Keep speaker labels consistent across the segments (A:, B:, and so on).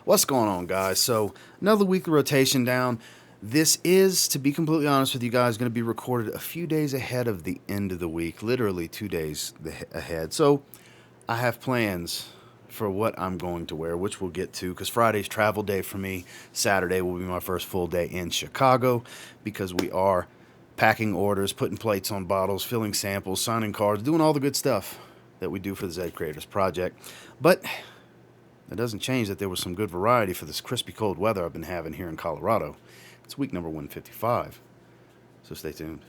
A: What's going on, guys? So, another weekly rotation down. This is, to be completely honest with you guys, going to be recorded a few days ahead of the end of the week, literally 2 days ahead. So, I have plans for what I'm going to wear, which we'll get to, because Friday's travel day for me. Saturday will be my first full day in Chicago, because we are packing orders, putting plates on bottles, filling samples, signing cards, doing all the good stuff that we do for the Zed Creators Project. But that doesn't change that there was some good variety for this crispy cold weather I've been having here in Colorado. It's week number 155, so stay tuned.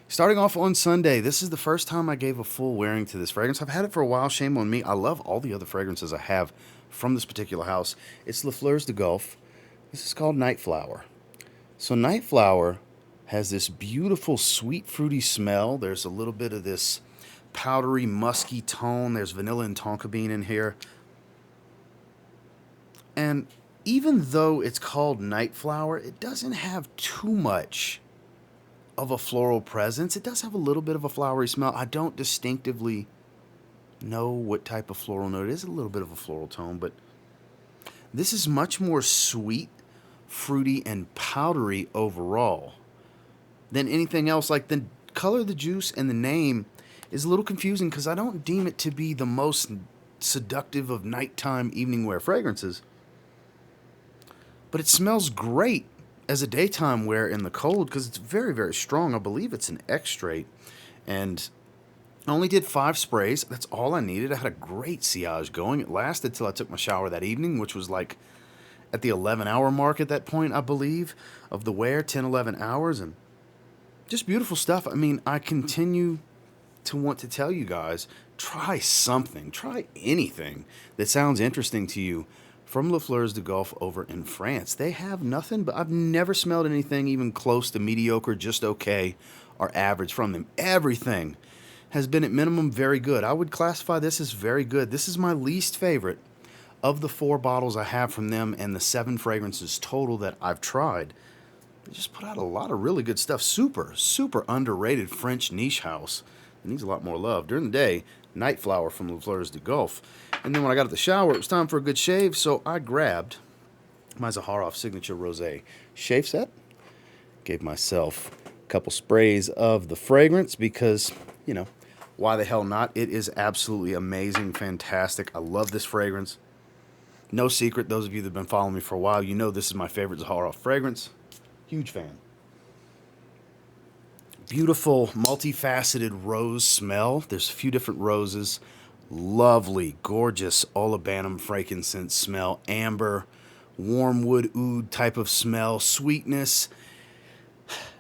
A: Starting off on Sunday, this is the first time I gave a full wearing to this fragrance. I've had it for a while, shame on me. I love all the other fragrances I have from this particular house. It's the Fleurs de Golfe. This is called Night Flower. So Night Flower has this beautiful sweet fruity smell. There's a little bit of this powdery musky tone. There's vanilla and tonka bean in here. And even though it's called Night Flower, it doesn't have too much of a floral presence. It does have a little bit of a flowery smell. I don't distinctively know what type of floral note. It is a little bit of a floral tone, but this is much more sweet, fruity, and powdery overall than anything else. Like the color of the juice and the name is a little confusing because I don't deem it to be the most seductive of nighttime evening wear fragrances. But it smells great as a daytime wear in the cold because it's very, very strong. I believe it's an extrait. And I only did 5 sprays. That's all I needed. I had a great sillage going. It lasted till I took my shower that evening, which was like at the 11-hour mark at that point, I believe, of the wear, 10, 11 hours. And just beautiful stuff. I mean, I continue to want to tell you guys, try something, try anything that sounds interesting to you from Les Fleurs de Golfe over in France. They have nothing, but I've never smelled anything even close to mediocre, just okay, or average from them. Everything has been at minimum very good. I would classify this as very good. This is my least favorite of the 4 bottles I have from them and the 7 fragrances total that I've tried. They just put out a lot of really good stuff. Super, super underrated French niche house. It needs a lot more love. During the day, Night Flower from Les Fleurs de Golfe. And then when I got out of the shower, it was time for a good shave, so I grabbed my Zaharoff Signature Rosé shave set. Gave myself a couple sprays of the fragrance because, you know, why the hell not? It is absolutely amazing, fantastic. I love this fragrance. No secret, those of you that have been following me for a while, you know this is my favorite Zaharoff fragrance. Huge fan. Beautiful, multifaceted rose smell. There's a few different roses. Lovely, gorgeous olibanum frankincense smell. Amber, warm wood oud type of smell. Sweetness.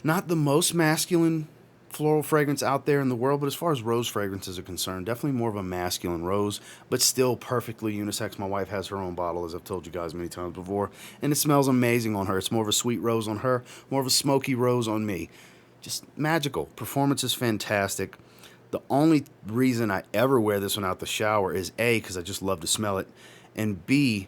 A: Not the most masculine floral fragrance out there in the world, but as far as rose fragrances are concerned, definitely more of a masculine rose, but still perfectly unisex. My wife has her own bottle, as I've told you guys many times before, and it smells amazing on her. It's more of a sweet rose on her, more of a smoky rose on me. Just magical. Performance is fantastic. The only reason I ever wear this one out the shower is A, because I just love to smell it, and B,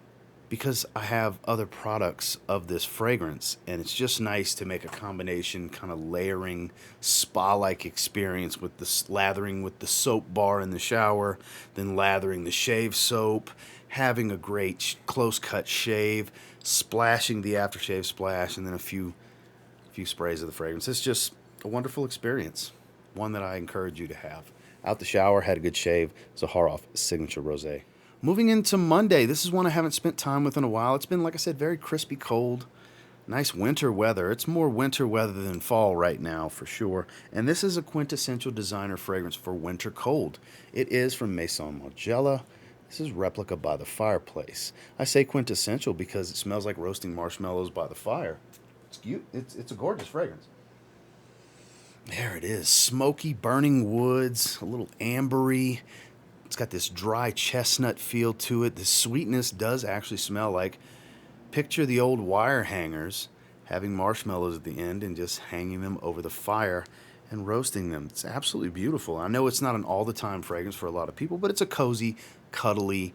A: because I have other products of this fragrance, and it's just nice to make a combination, kind of layering, spa-like experience with the lathering with the soap bar in the shower, then lathering the shave soap, having a great close-cut shave, splashing the aftershave splash, and then a few sprays of the fragrance. It's just a wonderful experience, one that I encourage you to have. Out the shower, had a good shave, Zaharoff Signature Rosé. Moving into Monday, this is one I haven't spent time with in a while. It's been, like I said, very crispy cold, nice winter weather. It's more winter weather than fall right now, for sure. And this is a quintessential designer fragrance for winter cold. It is from Maison Margiela. This is Replica by the Fireplace. I say quintessential because it smells like roasting marshmallows by the fire. It's cute. It's a gorgeous fragrance. There it is. Smoky, burning woods, a little ambery. It's got this dry chestnut feel to it. The sweetness does actually smell like, picture the old wire hangers having marshmallows at the end and just hanging them over the fire and roasting them. It's absolutely beautiful. I know it's not an all-the-time fragrance for a lot of people, but it's a cozy, cuddly,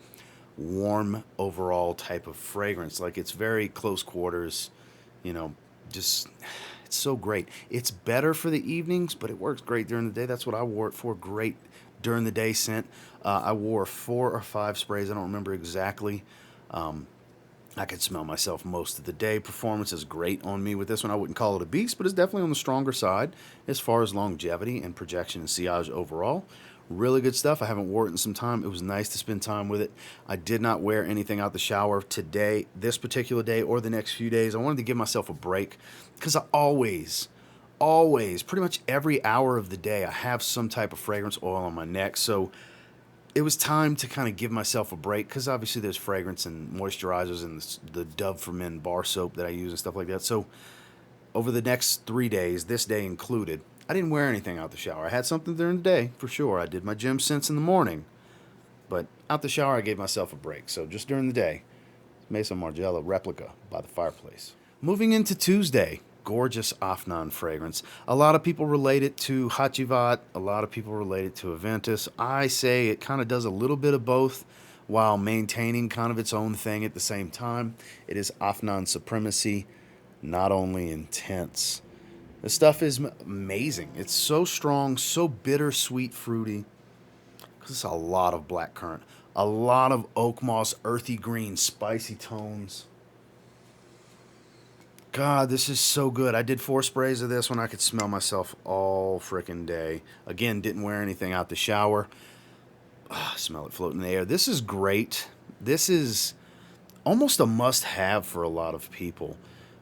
A: warm overall type of fragrance. Like, it's very close quarters, you know, just, it's so great. It's better for the evenings, but it works great during the day. That's what I wore it for. Great during the day scent. I wore 4 or 5 sprays. I don't remember exactly. I could smell myself most of the day. Performance is great on me with this one. I wouldn't call it a beast, but it's definitely on the stronger side as far as longevity and projection and sillage overall. Really good stuff. I haven't worn it in some time. It was nice to spend time with it. I did not wear anything out the shower today, this particular day, or the next few days. I wanted to give myself a break because I always, pretty much every hour of the day, I have some type of fragrance oil on my neck. So it was time to kind of give myself a break because obviously there's fragrance and moisturizers and the Dove for Men bar soap that I use and stuff like that. So over the next 3 days, this day included, I didn't wear anything out the shower. I had something during the day, for sure. I did my gym scents in the morning. But out the shower, I gave myself a break. So just during the day, Maison Margiela Replica by the Fireplace. Moving into Tuesday, gorgeous Afnan fragrance. A lot of people relate it to Hachivat. A lot of people relate it to Aventus. I say it kind of does a little bit of both while maintaining kind of its own thing at the same time. It is Afnan Supremacy, not only intense. This stuff is amazing. It's so strong, so bitter, sweet, fruity. Because it's a lot of blackcurrant, a lot of oak moss, earthy green, spicy tones. God, this is so good. I did 4 sprays of this one. I could smell myself all frickin' day. Again, didn't wear anything out the shower. Smell it floating in the air. This is great. This is almost a must-have for a lot of people.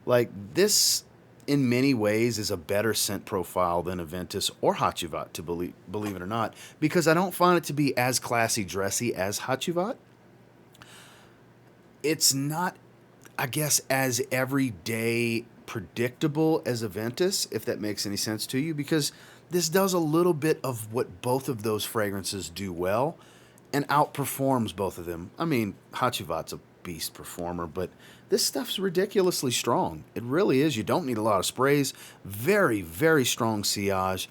A: Like, this, in many ways, is a better scent profile than Aventus or Hachivat, to believe it or not, because I don't find it to be as classy, dressy as Hachivat. It's not, I guess, as everyday predictable as Aventus, if that makes any sense to you, because this does a little bit of what both of those fragrances do well and outperforms both of them. I mean, Hachivat's a beast performer, but this stuff's ridiculously strong. It really is. You don't need a lot of sprays. Very, very strong sillage.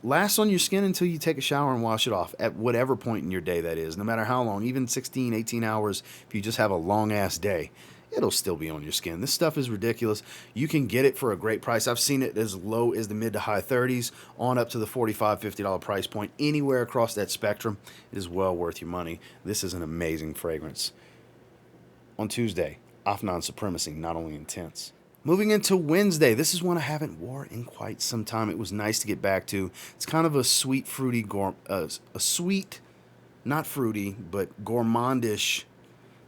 A: Lasts on your skin until you take a shower and wash it off at whatever point in your day that is, no matter how long, even 16, 18 hours, if you just have a long-ass day, it'll still be on your skin. This stuff is ridiculous. You can get it for a great price. I've seen it as low as the mid to high 30s on up to the $45, $50 price point. Anywhere across that spectrum, it is well worth your money. This is an amazing fragrance. On Tuesday, Afnan Supremacy, not only intense. Moving into Wednesday, this is one I haven't worn in quite some time. It was nice to get back to. It's kind of a sweet, fruity, a sweet, not fruity, but gourmandish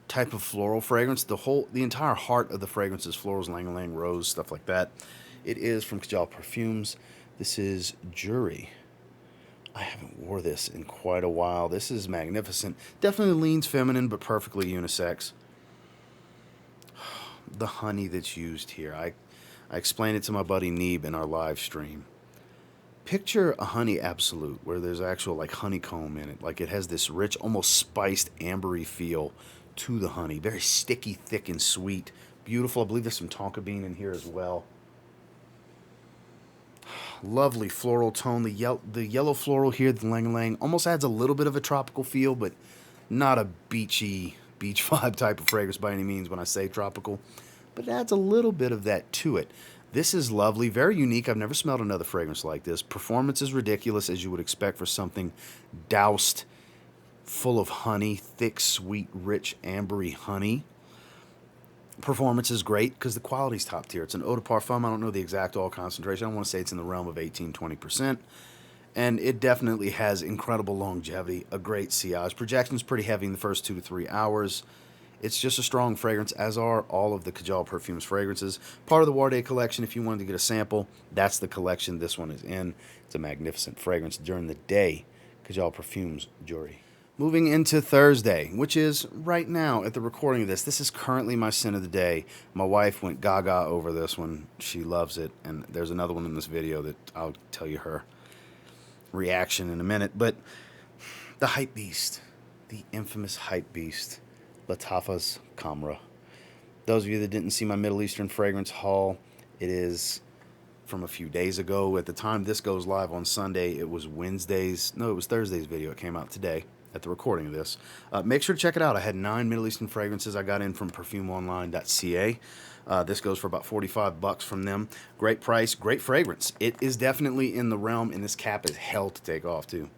A: type of floral fragrance. The entire heart of the fragrance is florals, ylang-ylang, rose, stuff like that. It is from Kajal Perfumes. This is Joorie. I haven't wore this in quite a while. This is magnificent. Definitely leans feminine, but perfectly unisex. The honey that's used here. I explained it to my buddy Neeb in our live stream. Picture a honey absolute where there's actual like honeycomb in it. Like it has this rich, almost spiced, ambery feel to the honey. Very sticky, thick, and sweet. Beautiful. I believe there's some tonka bean in here as well. Lovely floral tone. The yellow floral here, the ylang-ylang, almost adds a little bit of a tropical feel, but not a beach vibe type of fragrance by any means when I say tropical, but it adds a little bit of that to it. This is lovely, very unique. I've never smelled another fragrance like this. Performance is ridiculous, as you would expect for something doused, full of honey, thick, sweet, rich, ambery honey. Performance is great because the quality's top tier. It's an eau de parfum. I don't know the exact oil concentration. I want to say it's in the realm of 18-20%. And it definitely has incredible longevity, a great sillage. Projection's pretty heavy in the first 2 to 3 hours. It's just a strong fragrance, as are all of the Kajal Perfumes fragrances. Part of the Warday collection, if you wanted to get a sample, that's the collection this one is in. It's a magnificent fragrance during the day. Kajal Perfumes, Joorie. Moving into Thursday, which is right now at the recording of this. This is currently my scent of the day. My wife went gaga over this one. She loves it. And there's another one in this video that I'll tell you her reaction in a minute. But the hype beast, the infamous hype beast, Lattafa Khamrah. Those of you that didn't see my Middle Eastern fragrance haul, it is from a few days ago. At the time this goes live on Sunday, it was Thursday's video. It came out today at the recording of this. Make sure to check it out. I had 9 Middle Eastern fragrances I got in from perfumeonline.ca. This goes for about $45 from them. Great price, great fragrance. It is definitely in the realm, and this cap is hell to take off too.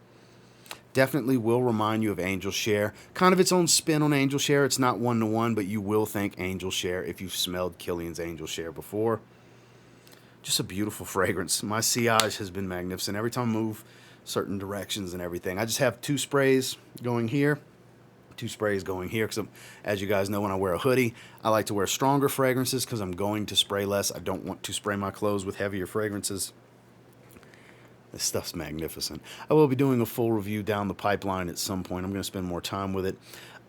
A: Definitely will remind you of Angel Share. Kind of its own spin on Angel Share. It's not one-to-one, but you will think Angel Share if you've smelled Kilian's Angel Share before. Just a beautiful fragrance. My sillage has been magnificent. Every time I move certain directions and everything. I just have 2 sprays going here, 2 sprays going here, because as you guys know, when I wear a hoodie, I like to wear stronger fragrances because I'm going to spray less. I don't want to spray my clothes with heavier fragrances. This stuff's magnificent. I will be doing a full review down the pipeline at some point. I'm going to spend more time with it.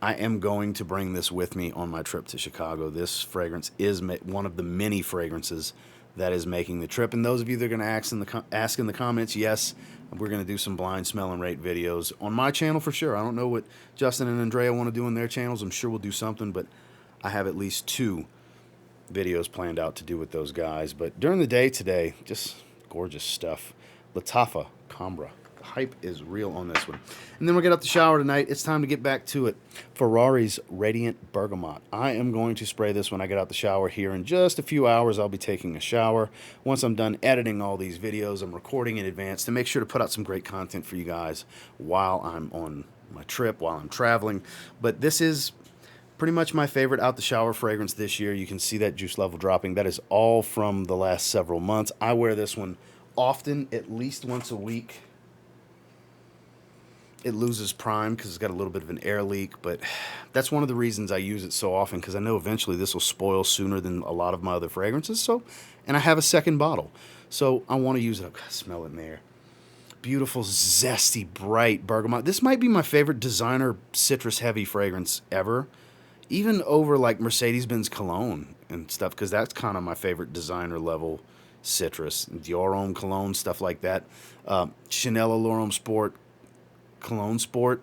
A: I am going to bring this with me on my trip to Chicago. This fragrance is one of the many fragrances that is making the trip. And those of you that are going to ask in the comments, yes, we're going to do some blind smell and rate videos on my channel for sure. I don't know what Justin and Andrea want to do in their channels. I'm sure we'll do something, but I have at least 2 videos planned out to do with those guys. But during the day today, just gorgeous stuff. Lattafa Khamrah. The hype is real on this one. And then we'll get out the shower tonight. It's time to get back to it. Ferrari's Radiant Bergamot. I am going to spray this when I get out the shower here in just a few hours. I'll be taking a shower. Once I'm done editing all these videos, I'm recording in advance to make sure to put out some great content for you guys while I'm on my trip, while I'm traveling. But this is pretty much my favorite out the shower fragrance this year. You can see that juice level dropping. That is all from the last several months. I wear this one often, at least once a week. It loses prime because it's got a little bit of an air leak, but that's one of the reasons I use it so often, because I know eventually this will spoil sooner than a lot of my other fragrances. So, and I have a second bottle, so I want to use it. Oh, God, smell it in there. Beautiful, zesty, bright bergamot. This might be my favorite designer citrus heavy fragrance ever, even over like Mercedes-Benz cologne and stuff, because that's kind of my favorite designer level citrus. Dior Homme cologne, stuff like that. Chanel Allure Homme Sport cologne sport,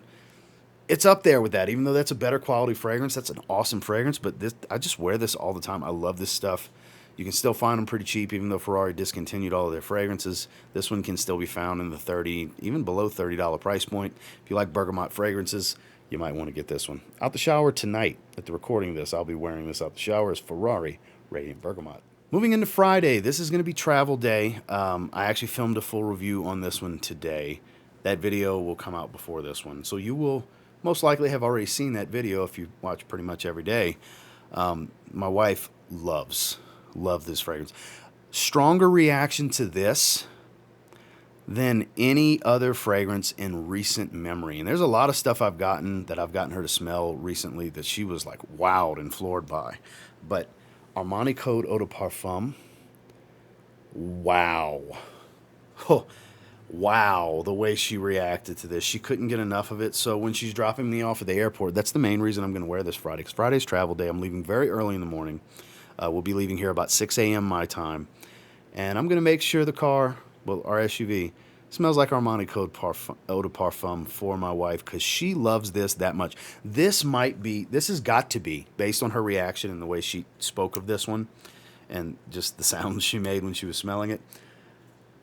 A: it's up there with that. Even though that's a better quality fragrance, that's an awesome fragrance. But this, I just wear this all the time. I love this stuff. You can still find them pretty cheap, even though Ferrari discontinued all of their fragrances. This one can still be found in the $30, even below $30 price point. If you like bergamot fragrances, you might want to get this one. Out the shower tonight, at the recording of this, I'll be wearing this out the shower, is Ferrari Radiant Bergamot. Moving into Friday, this is going to be travel day. I actually filmed a full review on this one today. That video will come out before this one. So you will most likely have already seen that video if you watch pretty much every day. My wife loves this fragrance. Stronger reaction to this than any other fragrance in recent memory. And there's a lot of stuff that I've gotten her to smell recently that she was like wowed and floored by. But Armani Code Eau de Parfum, wow. Oh, wow, the way she reacted to this. She couldn't get enough of it. So when she's dropping me off at the airport, that's the main reason I'm going to wear this Friday. Because Friday's travel day. I'm leaving very early in the morning. We'll be leaving here about 6 a.m. my time. And I'm going to make sure the car, well, our SUV, smells like Armani Code Eau de Parfum for my wife, because she loves this that much. This has got to be, based on her reaction and the way she spoke of this one, and just the sounds she made when she was smelling it,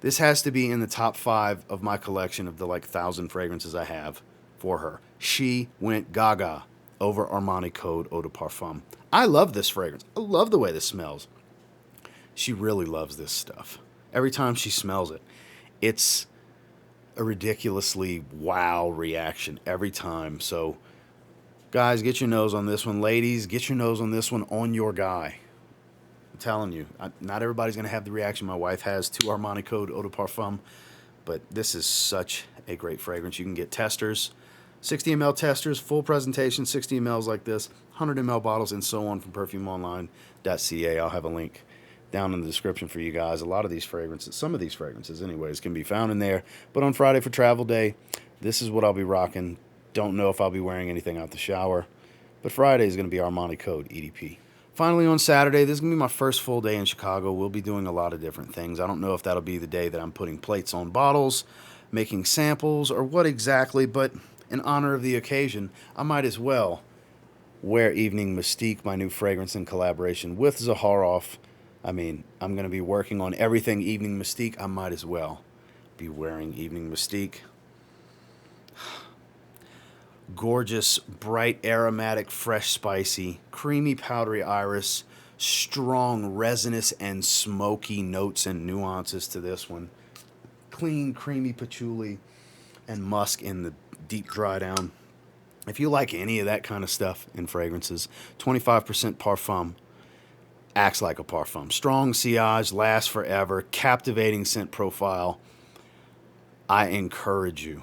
A: this has to be in the top 5 of my collection of the like 1,000 fragrances I have for her. She went gaga over Armani Code Eau de Parfum. I love this fragrance. I love the way this smells. She really loves this stuff. Every time she smells it, it's a ridiculously wow reaction every time. So, guys, get your nose on this one. Ladies, get your nose on this one on your guy. I'm telling you, not everybody's going to have the reaction my wife has to Armani Code Eau de Parfum, but this is such a great fragrance. You can get testers, 60 ml testers, full presentation, 60 mls like this, 100 ml bottles, and so on from perfumeonline.ca. I'll have a link down in the description for you guys. A lot of these fragrances, some of these fragrances anyways, can be found in there. But on Friday for travel day, this is what I'll be rocking. Don't know if I'll be wearing anything out the shower, but Friday is going to be Armani Code EDP. Finally, on Saturday, this is going to be my first full day in Chicago. We'll be doing a lot of different things. I don't know if that'll be the day that I'm putting plates on bottles, making samples, or what exactly, but in honor of the occasion, I might as well wear Evening Mystique, my new fragrance in collaboration with Zaharoff. I mean, I'm going to be working on everything Evening Mystique. I might as well be wearing Evening Mystique. Gorgeous, bright, aromatic, fresh, spicy, creamy, powdery iris, strong, resinous, and smoky notes and nuances to this one. Clean, creamy patchouli, and musk in the deep dry down. If you like any of that kind of stuff in fragrances, 25% parfum acts like a parfum. Strong sillage, lasts forever, captivating scent profile. I encourage you,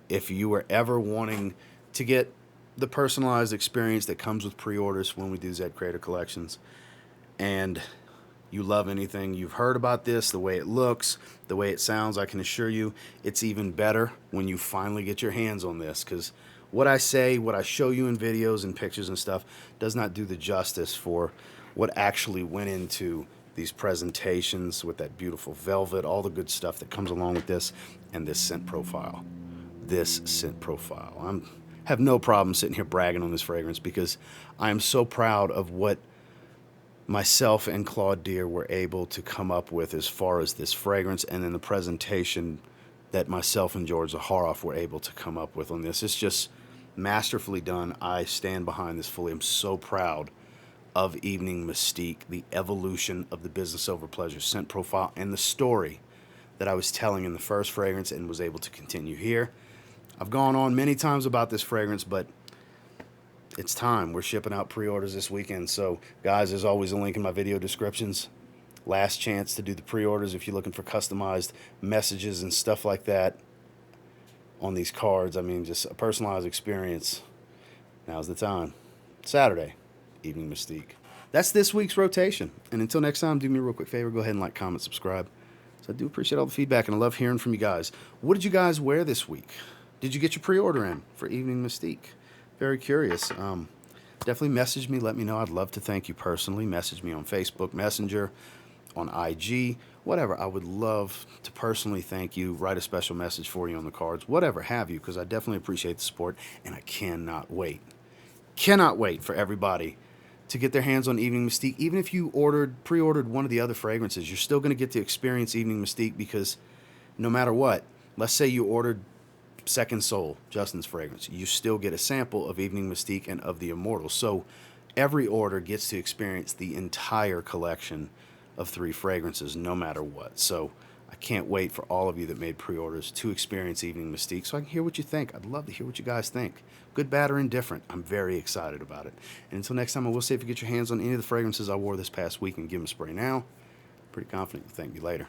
A: if you were ever wanting to get the personalized experience that comes with pre-orders when we do Z Creator Collections, and you love anything you've heard about this, the way it looks, the way it sounds, I can assure you it's even better when you finally get your hands on this, because what I say, what I show you in videos and pictures and stuff does not do the justice for what actually went into these presentations with that beautiful velvet, all the good stuff that comes along with this, and this scent profile. This scent profile. I have no problem sitting here bragging on this fragrance because I am so proud of what myself and Claude Deer were able to come up with as far as this fragrance, and then the presentation that myself and George Zaharoff were able to come up with on this. It's just masterfully done. I stand behind this fully. I'm so proud of Evening Mystique, the evolution of the business over pleasure scent profile, and the story that I was telling in the first fragrance and was able to continue here. I've gone on many times about this fragrance, but it's time. We're shipping out pre-orders this weekend. So, guys, there's always a link in my video descriptions. Last chance to do the pre-orders if you're looking for customized messages and stuff like that on these cards. I mean, just a personalized experience. Now's the time. Saturday, Evening Mystique. That's this week's rotation. And until next time, do me a real quick favor. Go ahead and like, comment, subscribe. So I do appreciate all the feedback, and I love hearing from you guys. What did you guys wear this week? Did you get your pre-order in for Evening Mystique? Very curious. Definitely message me. Let me know. I'd love to thank you personally. Message me on Facebook Messenger, on IG, whatever. I would love to personally thank you. Write a special message for you on the cards, whatever have you, because I definitely appreciate the support, and I cannot wait for everybody to get their hands on Evening Mystique. Even if you pre-ordered one of the other fragrances, you're still going to get to experience Evening Mystique, because no matter what, let's say you ordered Second Soul, Justin's fragrance, you still get a sample of Evening Mystique and of the Immortal. So every order gets to experience the entire collection of 3 fragrances, no matter what. So I can't wait for all of you that made pre-orders to experience Evening Mystique so I can hear what you think. I'd love to hear what you guys think. Good, bad, or indifferent. I'm very excited about it. And until next time, I will say, if you get your hands on any of the fragrances I wore this past week and give them a spray now, pretty confident you'll thank me later.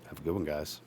A: Have a good one, guys.